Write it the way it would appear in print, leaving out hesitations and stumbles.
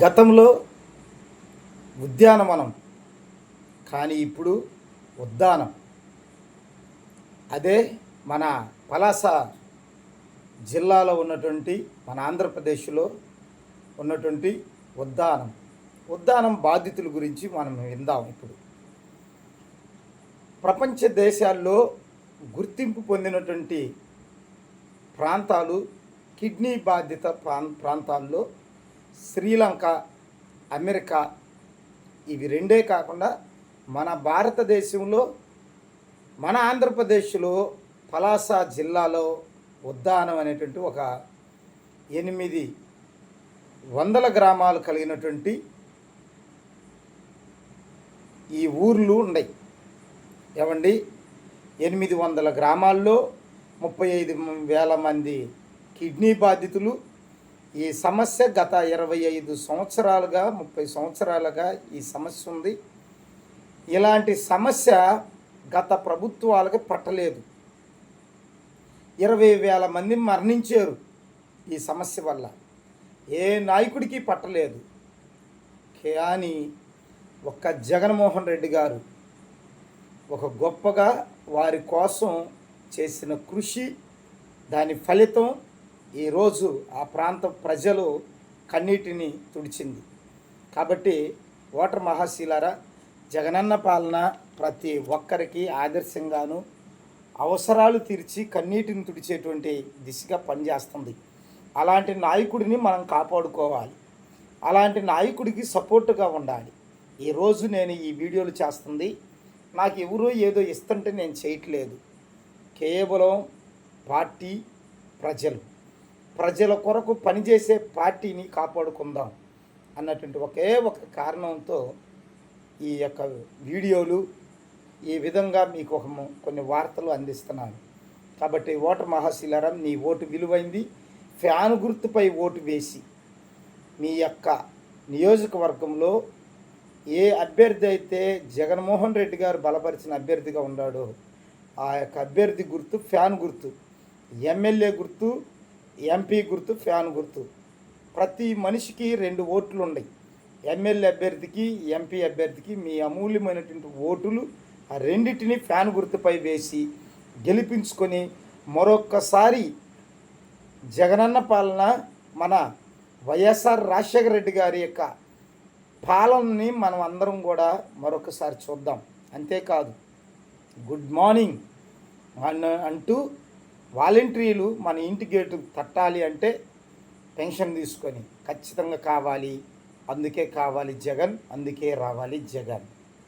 గతంలో ఉద్యానవనం, కానీ ఇప్పుడు ఉద్దానం. అదే మన పలాస జిల్లాలో ఉన్నటువంటి మన ఆంధ్రప్రదేశ్లో ఉన్నటువంటి ఉద్దానం బాధితుల గురించి మనం విందాం. ఇప్పుడు ప్రపంచ దేశాల్లో గుర్తింపు పొందినటువంటి ప్రాంతాలు, కిడ్నీ బాధిత ప్రాంతాల్లో శ్రీలంక, అమెరికా, ఇవి రెండే కాకుండా మన భారతదేశంలో మన ఆంధ్రప్రదేశ్లో పలాస జిల్లాలో ఉద్దానం అనేటువంటి ఒక 800 గ్రామాలు కలిగినటువంటి ఈ ఊర్లు ఉన్నాయి. ఏమండి, 800 గ్రామాల్లో 35,000 మంది కిడ్నీ బాధితులు. ఈ సమస్య గత 25 సంవత్సరాలుగా 30 సంవత్సరాలుగా ఈ సమస్య ఉంది. ఇలాంటి సమస్య గత ప్రభుత్వాలకు పట్టలేదు. 20,000 మంది మరణించారు ఈ సమస్య వల్ల. ఏ నాయకుడికి పట్టలేదు. కానీ ఒక్క జగన్మోహన్ రెడ్డి గారు ఒక గొప్పగా వారి కోసం చేసిన కృషి, దాని ఫలితం ఈరోజు ఆ ప్రాంత ప్రజలు కన్నీటిని తుడిచింది. కాబట్టి ఓటర్ మహాశీలారా, జగనన్న పాలన ప్రతి ఒక్కరికి ఆదర్శంగాను అవసరాలు తీర్చి కన్నీటిని తుడిచేటువంటి దిశగా పనిచేస్తుంది. అలాంటి నాయకుడిని మనం కాపాడుకోవాలి. అలాంటి నాయకుడికి సపోర్టుగా ఉండాలి. ఈరోజు నేను ఈ వీడియోలు చేస్తుంది నాకు ఎవరో ఏదో ఇస్తుంటే నేను చేయట్లేదు. కేవలం పార్టీ, ప్రజల కొరకు పనిచేసే పార్టీని కాపాడుకుందాం అన్నటువంటి ఒకే ఒక కారణంతో ఈ యొక్క వీడియోలు ఈ విధంగా మీకు కొన్ని వార్తలు అందిస్తున్నాను. కాబట్టి ఓటర్ మహాశీలారా, నీ ఓటు విలువైంది. ఫ్యాన్ గుర్తుపై ఓటు వేసి మీ యొక్క నియోజకవర్గంలో ఏ అభ్యర్థి అయితే జగన్మోహన్ రెడ్డి గారు బలపరిచిన అభ్యర్థిగా ఉన్నాడో ఆ యొక్క అభ్యర్థి గుర్తు ఫ్యాన్ గుర్తు, ఎమ్మెల్యే గుర్తు, ఎంపీ గుర్తు, ఫ్యాన్ గుర్తు. ప్రతి మనిషికి 2 ఓట్లు ఉన్నాయి. ఎమ్మెల్యే అభ్యర్థికి, ఎంపీ అభ్యర్థికి మీ అమూల్యమైనటువంటి ఓటులు ఆ రెండింటిని ఫ్యాన్ గుర్తుపై వేసి గెలిపించుకొని మరొక్కసారి జగనన్న పాలన, మన వైఎస్ఆర్ రాజశేఖర రెడ్డి గారి యొక్క పాలనని మనం అందరం కూడా మరొకసారి చూద్దాం. అంతేకాదు, గుడ్ మార్నింగ్ అంటూ వాలంటీర్లు మన ఇంటి గేటు తట్టాలి అంటే పెన్షన్ తీసుకొని ఖచ్చితంగా కావాలి. అందుకే కావాలి జగన్, అందుకే రావాలి జగన్.